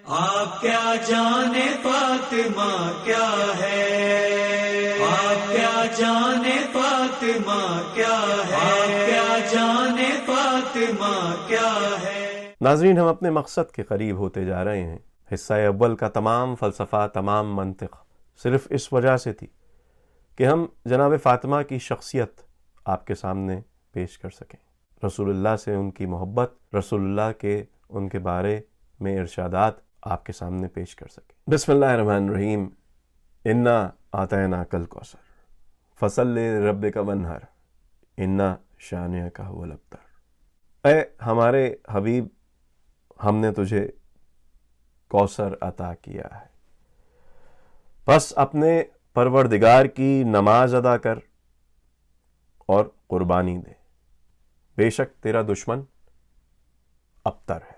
آپ کیا جانے فاطمہ کیا ہے، آپ کیا جانے فاطمہ کیا ہے، آپ کیا جانے فاطمہ کیا ہے۔ ناظرین، ہم اپنے مقصد کے قریب ہوتے جا رہے ہیں۔ حصہ اول کا تمام فلسفہ، تمام منطق صرف اس وجہ سے تھی کہ ہم جناب فاطمہ کی شخصیت آپ کے سامنے پیش کر سکیں، رسول اللہ سے ان کی محبت، رسول اللہ کے ان کے بارے میں ارشادات آپ کے سامنے پیش کر سکیں۔ بسم اللہ الرحمن الرحیم۔ انا اعطیناک الکوثر فصلی لربک وانحر ان شانئک هو الابتر۔ اے ہمارے حبیب، ہم نے تجھے کوثر عطا کیا ہے، پس اپنے پروردگار کی نماز ادا کر اور قربانی دے، بے شک تیرا دشمن ابتر ہے۔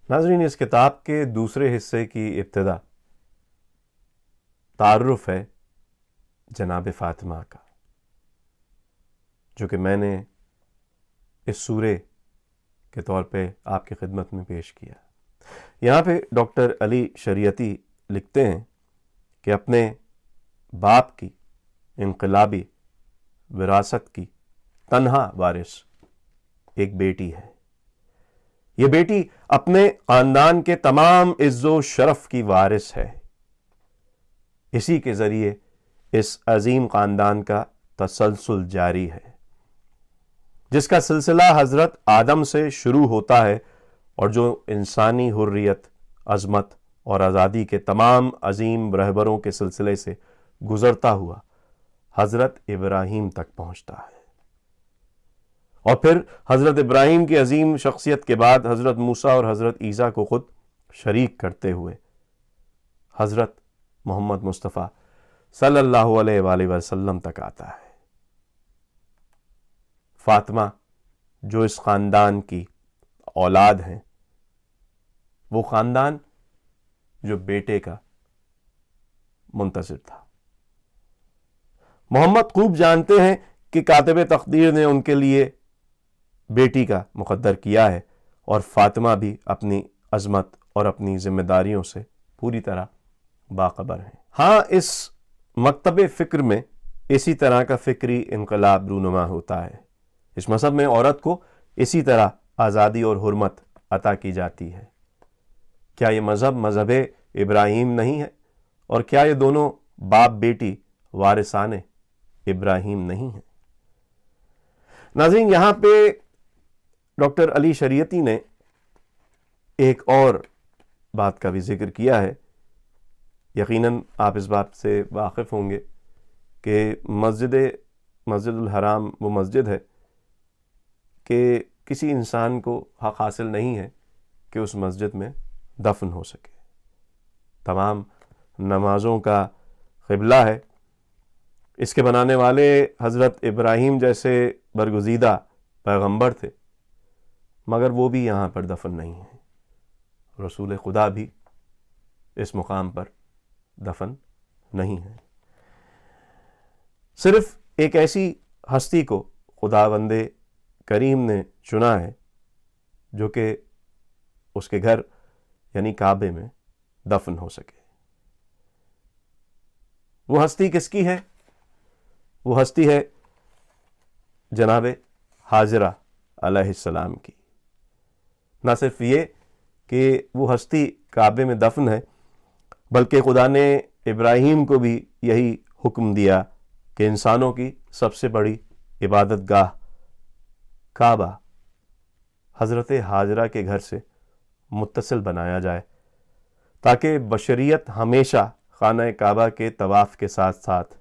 ناظرین، اس کتاب کے دوسرے حصے کی ابتدا تعارف ہے جناب فاطمہ کا، جو کہ میں نے اس سورے کے طور پہ آپ کی خدمت میں پیش کیا۔ یہاں پہ ڈاکٹر علی شریعتی لکھتے ہیں کہ اپنے باپ کی انقلابی وراثت کی تنہا وارث ایک بیٹی ہے۔ یہ بیٹی اپنے خاندان کے تمام عز و شرف کی وارث ہے۔ اسی کے ذریعے اس عظیم خاندان کا تسلسل جاری ہے، جس کا سلسلہ حضرت آدم سے شروع ہوتا ہے اور جو انسانی حریت، عظمت اور آزادی کے تمام عظیم رہبروں کے سلسلے سے گزرتا ہوا حضرت ابراہیم تک پہنچتا ہے، اور پھر حضرت ابراہیم کی عظیم شخصیت کے بعد حضرت موسیٰ اور حضرت عیسیٰ کو خود شریک کرتے ہوئے حضرت محمد مصطفیٰ صلی اللہ علیہ وآلہ وسلم تک آتا ہے۔ فاطمہ جو اس خاندان کی اولاد ہیں، وہ خاندان جو بیٹے کا منتظر تھا۔ محمد خوب جانتے ہیں کہ کاتب تقدیر نے ان کے لیے بیٹی کا مقدر کیا ہے، اور فاطمہ بھی اپنی عظمت اور اپنی ذمہ داریوں سے پوری طرح باخبر ہیں۔ ہاں، اس مکتب فکر میں اسی طرح کا فکری انقلاب رونما ہوتا ہے۔ اس مذہب میں عورت کو اسی طرح آزادی اور حرمت عطا کی جاتی ہے۔ کیا یہ مذہب ابراہیم نہیں ہے؟ اور کیا یہ دونوں باپ بیٹی وارثان ابراہیم نہیں ہیں؟ ناظرین، یہاں پہ ڈاکٹر علی شریعتی نے ایک اور بات کا بھی ذکر کیا ہے۔ یقیناً آپ اس بات سے واقف ہوں گے کہ مسجد الحرام وہ مسجد ہے کہ کسی انسان کو حق حاصل نہیں ہے کہ اس مسجد میں دفن ہو سکے۔ تمام نمازوں کا قبلہ ہے۔ اس کے بنانے والے حضرت ابراہیم جیسے برگزیدہ پیغمبر تھے، مگر وہ بھی یہاں پر دفن نہیں ہیں۔ رسول خدا بھی اس مقام پر دفن نہیں ہے۔ صرف ایک ایسی ہستی کو خداوند کریم نے چنا ہے جو کہ اس کے گھر یعنی کعبے میں دفن ہو سکے۔ وہ ہستی کس کی ہے؟ وہ ہستی ہے جناب حاجرہ علیہ السلام کی۔ نہ صرف یہ کہ وہ ہستی کعبے میں دفن ہے، بلکہ خدا نے ابراہیم کو بھی یہی حکم دیا کہ انسانوں کی سب سے بڑی عبادت گاہ کعبہ حضرت حاجرہ کے گھر سے متصل بنایا جائے، تاکہ بشریت ہمیشہ خانہ کعبہ کے طواف کے ساتھ ساتھ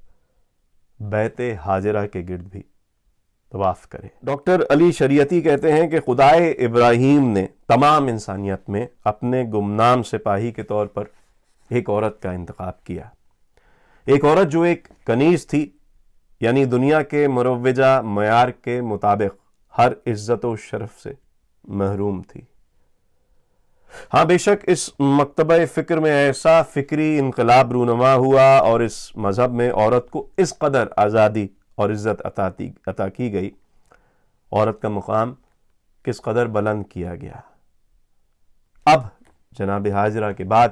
بیت حاجرہ کے گرد بھی طواف کرے۔ ڈاکٹر علی شریعتی کہتے ہیں کہ خدائے ابراہیم نے تمام انسانیت میں اپنے گمنام سپاہی کے طور پر ایک عورت کا انتخاب کیا، ایک عورت جو ایک کنیز تھی، یعنی دنیا کے مروجہ معیار کے مطابق ہر عزت و شرف سے محروم تھی۔ ہاں، بے شک اس مکتبہ فکر میں ایسا فکری انقلاب رونما ہوا اور اس مذہب میں عورت کو اس قدر آزادی اور عزت عطا کی گئی، عورت کا مقام کس قدر بلند کیا گیا۔ اب جناب حاجرہ کے بعد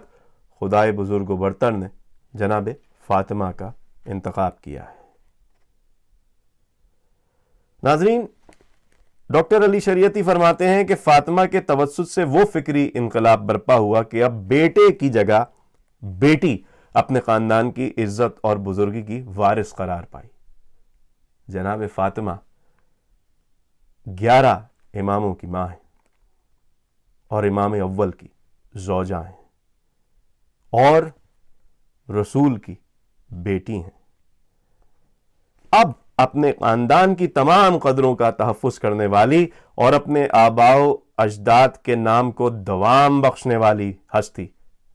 خدائے بزرگ و برتر نے جناب فاطمہ کا انتخاب کیا ہے۔ ناظرین، ڈاکٹر علی شریعتی فرماتے ہیں کہ فاطمہ کے توسط سے وہ فکری انقلاب برپا ہوا کہ اب بیٹے کی جگہ بیٹی اپنے خاندان کی عزت اور بزرگی کی وارث قرار پائی۔ جناب فاطمہ 11 اماموں کی ماں ہیں اور امام اول کی زوجہ ہیں اور رسول کی بیٹی ہیں۔ اب اپنے خاندان کی تمام قدروں کا تحفظ کرنے والی اور اپنے آباء و اجداد کے نام کو دوام بخشنے والی ہستی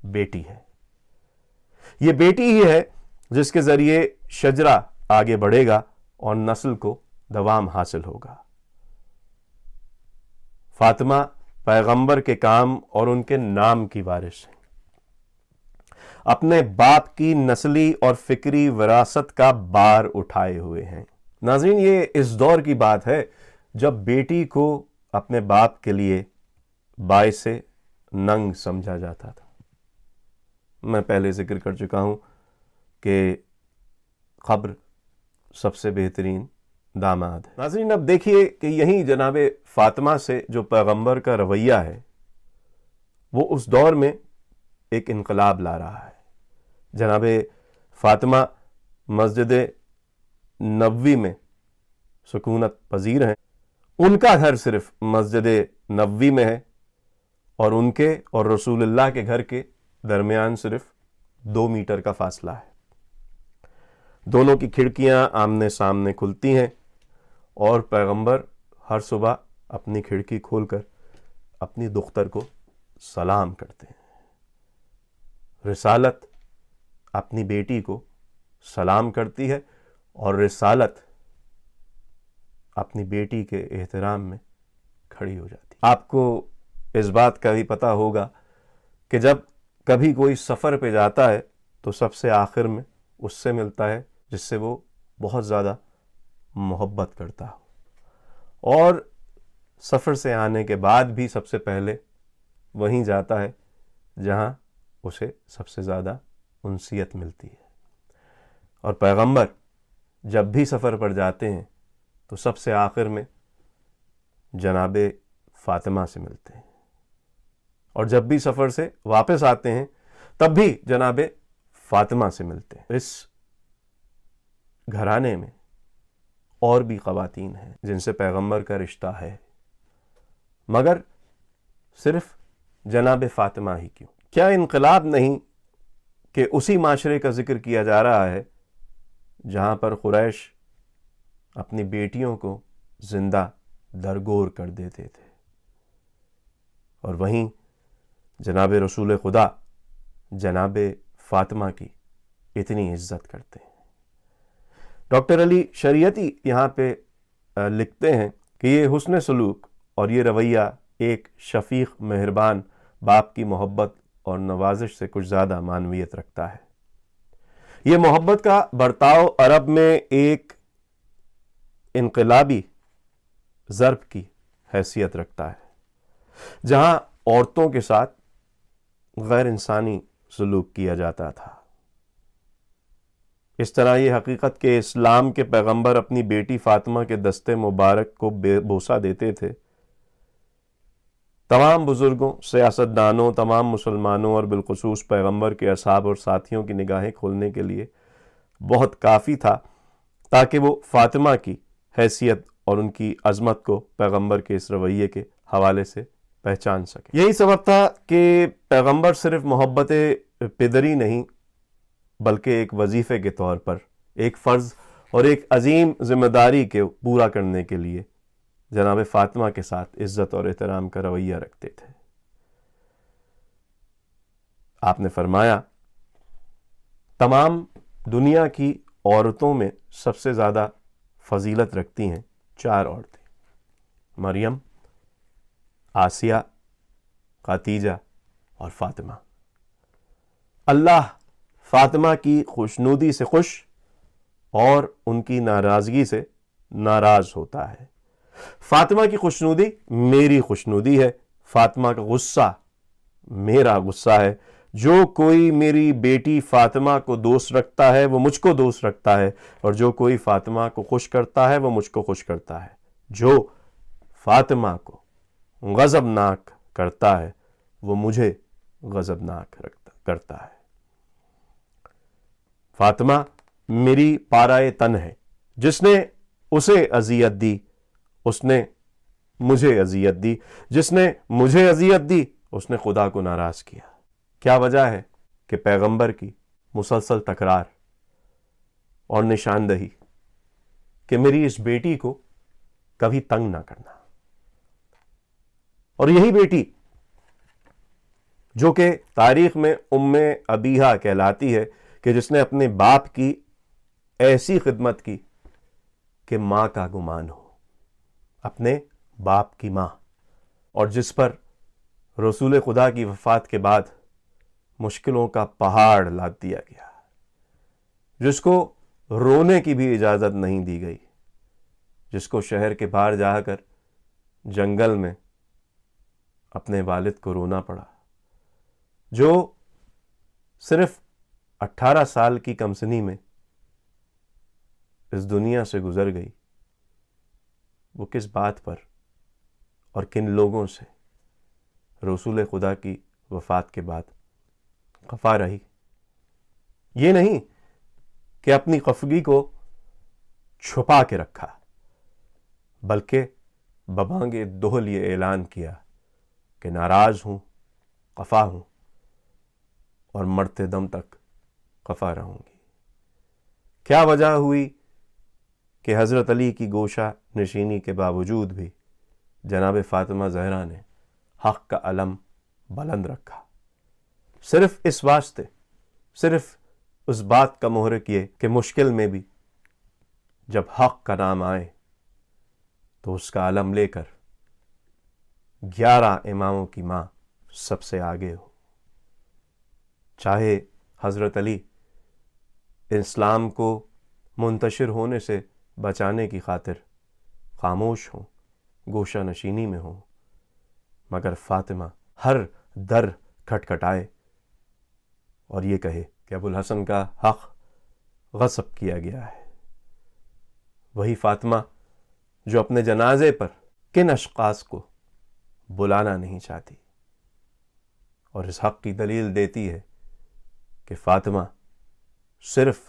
بیٹی ہے۔ یہ بیٹی ہی ہے جس کے ذریعے شجرہ آگے بڑھے گا اور نسل کو دوام حاصل ہوگا۔ فاطمہ پیغمبر کے کام اور ان کے نام کی وارث ہیں، اپنے باپ کی نسلی اور فکری وراثت کا بار اٹھائے ہوئے ہیں۔ ناظرین، یہ اس دور کی بات ہے جب بیٹی کو اپنے باپ کے لیے باعث ننگ سمجھا جاتا تھا۔ میں پہلے ذکر کر چکا ہوں کہ قبر سب سے بہترین داماد ہے۔ ناظرین، اب دیکھیے کہ یہیں جناب فاطمہ سے جو پیغمبر کا رویہ ہے وہ اس دور میں ایک انقلاب لا رہا ہے۔ جناب فاطمہ مسجد نبوی میں سکونت پذیر ہیں، ان کا گھر صرف مسجد نبوی میں ہے اور ان کے اور رسول اللہ کے گھر کے درمیان صرف 2 میٹر کا فاصلہ ہے۔ دونوں کی کھڑکیاں آمنے سامنے کھلتی ہیں اور پیغمبر ہر صبح اپنی کھڑکی کھول کر اپنی دختر کو سلام کرتے ہیں۔ رسالت اپنی بیٹی کو سلام کرتی ہے اور رسالت اپنی بیٹی کے احترام میں کھڑی ہو جاتی ہے۔ آپ کو اس بات کا بھی پتہ ہوگا کہ جب کبھی کوئی سفر پہ جاتا ہے تو سب سے آخر میں اس سے ملتا ہے جس سے وہ بہت زیادہ محبت کرتا ہو، اور سفر سے آنے کے بعد بھی سب سے پہلے وہیں جاتا ہے جہاں اسے سب سے زیادہ انسیت ملتی ہے۔ اور پیغمبر جب بھی سفر پر جاتے ہیں تو سب سے آخر میں جناب فاطمہ سے ملتے ہیں، اور جب بھی سفر سے واپس آتے ہیں تب بھی جناب فاطمہ سے ملتے ہیں۔ اس گھرانے میں اور بھی خواتین ہیں جن سے پیغمبر کا رشتہ ہے، مگر صرف جناب فاطمہ ہی کیوں؟ کیا انقلاب نہیں کہ اسی معاشرے کا ذکر کیا جا رہا ہے جہاں پر قریش اپنی بیٹیوں کو زندہ درگور کر دیتے تھے، اور وہیں جناب رسول خدا جناب فاطمہ کی اتنی عزت کرتے ہیں۔ ڈاکٹر علی شریعتی یہاں پہ لکھتے ہیں کہ یہ حسن سلوک اور یہ رویہ ایک شفیق مہربان باپ کی محبت اور نوازش سے کچھ زیادہ معنویت رکھتا ہے۔ یہ محبت کا برتاؤ عرب میں ایک انقلابی ضرب کی حیثیت رکھتا ہے، جہاں عورتوں کے ساتھ غیر انسانی سلوک کیا جاتا تھا۔ اس طرح یہ حقیقت کہ اسلام کے پیغمبر اپنی بیٹی فاطمہ کے دستے مبارک کو بوسہ دیتے تھے، تمام بزرگوں، سیاستدانوں، تمام مسلمانوں اور بالخصوص پیغمبر کے اصحاب اور ساتھیوں کی نگاہیں کھولنے کے لیے بہت کافی تھا تاکہ وہ فاطمہ کی حیثیت اور ان کی عظمت کو پیغمبر کے اس رویے کے حوالے سے پہچان سکے۔ یہی سبب تھا کہ پیغمبر صرف محبت پدری نہیں بلکہ ایک وظیفے کے طور پر ایک فرض اور ایک عظیم ذمہ داری کے پورا کرنے کے لیے جناب فاطمہ کے ساتھ عزت اور احترام کا رویہ رکھتے تھے۔ آپ نے فرمایا، تمام دنیا کی عورتوں میں سب سے زیادہ فضیلت رکھتی ہیں 4 عورتیں: مریم، آسیہ، خدیجہ اور فاطمہ۔ اللہ فاطمہ کی خوشنودی سے خوش اور ان کی ناراضگی سے ناراض ہوتا ہے۔ فاطمہ کی خوشنودی میری خوشنودی ہے، فاطمہ کا غصہ میرا غصہ ہے. جو کوئی میری بیٹی فاطمہ کو دوست رکھتا ہے وہ مجھ کو دوست رکھتا ہے، اور جو کوئی فاطمہ کو خوش کرتا ہے وہ مجھ کو خوش کرتا ہے. جو فاطمہ کو غضبناک کرتا ہے وہ مجھے غضبناک کرتا ہے. فاطمہ میری پارائے تن ہے. جس نے اسے اذیت دی اس نے مجھے اذیت دی، جس نے مجھے اذیت دی اس نے خدا کو ناراض کیا. کیا وجہ ہے کہ پیغمبر کی مسلسل تکرار اور نشاندہی کہ میری اس بیٹی کو کبھی تنگ نہ کرنا. اور یہی بیٹی جو کہ تاریخ میں ام ابیہا کہلاتی ہے کہ جس نے اپنے باپ کی ایسی خدمت کی کہ ماں کا گمان ہو، اپنے باپ کی ماں، اور جس پر رسول خدا کی وفات کے بعد مشکلوں کا پہاڑ لاد دیا گیا، جس کو رونے کی بھی اجازت نہیں دی گئی، جس کو شہر کے باہر جا کر جنگل میں اپنے والد کو رونا پڑا، جو صرف 18 سال کی کم سنی میں اس دنیا سے گزر گئی. وہ کس بات پر اور کن لوگوں سے رسول خدا کی وفات کے بعد خفا رہی؟ یہ نہیں کہ اپنی خفگی کو چھپا کے رکھا، بلکہ ببانگ دہل یہ اعلان کیا کہ ناراض ہوں، خفا ہوں، اور مرتے دم تک خفا رہوں گی. کیا وجہ ہوئی کہ حضرت علی کی گوشہ نشینی کے باوجود بھی جناب فاطمہ زہرا نے حق کا علم بلند رکھا؟ صرف اس واسطے، صرف اس بات کا محرک یہ کہ مشکل میں بھی جب حق کا نام آئے تو اس کا علم لے کر 11 اماموں کی ماں سب سے آگے ہو. چاہے حضرت علی اسلام کو منتشر ہونے سے بچانے کی خاطر خاموش ہوں، گوشہ نشینی میں ہوں، مگر فاطمہ ہر در کھٹکھٹائے اور یہ کہے کہ ابوالحسن کا حق غصب کیا گیا ہے. وہی فاطمہ جو اپنے جنازے پر کن اشخاص کو بلانا نہیں چاہتی، اور اس حق کی دلیل دیتی ہے کہ فاطمہ صرف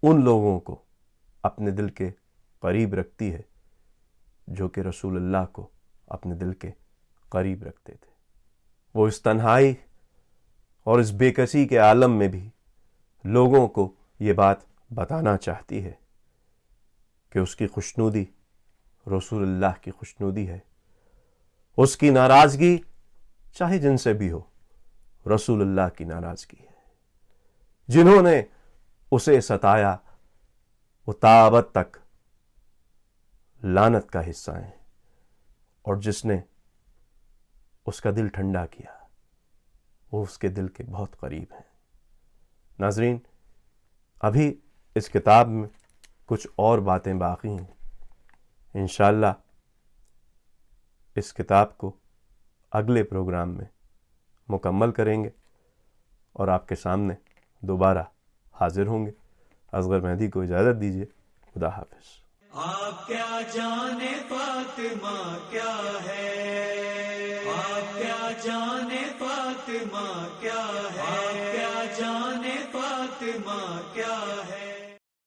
ان لوگوں کو اپنے دل کے قریب رکھتی ہے جو کہ رسول اللہ کو اپنے دل کے قریب رکھتے تھے. وہ اس تنہائی اور اس بے کسی کے عالم میں بھی لوگوں کو یہ بات بتانا چاہتی ہے کہ اس کی خوشنودی رسول اللہ کی خوشنودی ہے. اس کی ناراضگی چاہے جن سے بھی ہو رسول اللہ کی ناراضگی ہے. جنہوں نے اسے ستایا وہ تابت تک لعنت کا حصہ ہیں، اور جس نے اس کا دل ٹھنڈا کیا وہ اس کے دل کے بہت قریب ہیں. ناظرین، ابھی اس کتاب میں کچھ اور باتیں باقی ہیں. انشاءاللہ اس کتاب کو اگلے پروگرام میں مکمل کریں گے اور آپ کے سامنے دوبارہ حاضر ہوں گے. اصغر مہدی کو اجازت دیجیے. خدا حافظ. آپ کیا جانے فاطمہ کیا ہے، آپ کیا جانے فاطمہ کیا ہے، آپ کیا جانے فاطمہ کیا ہے.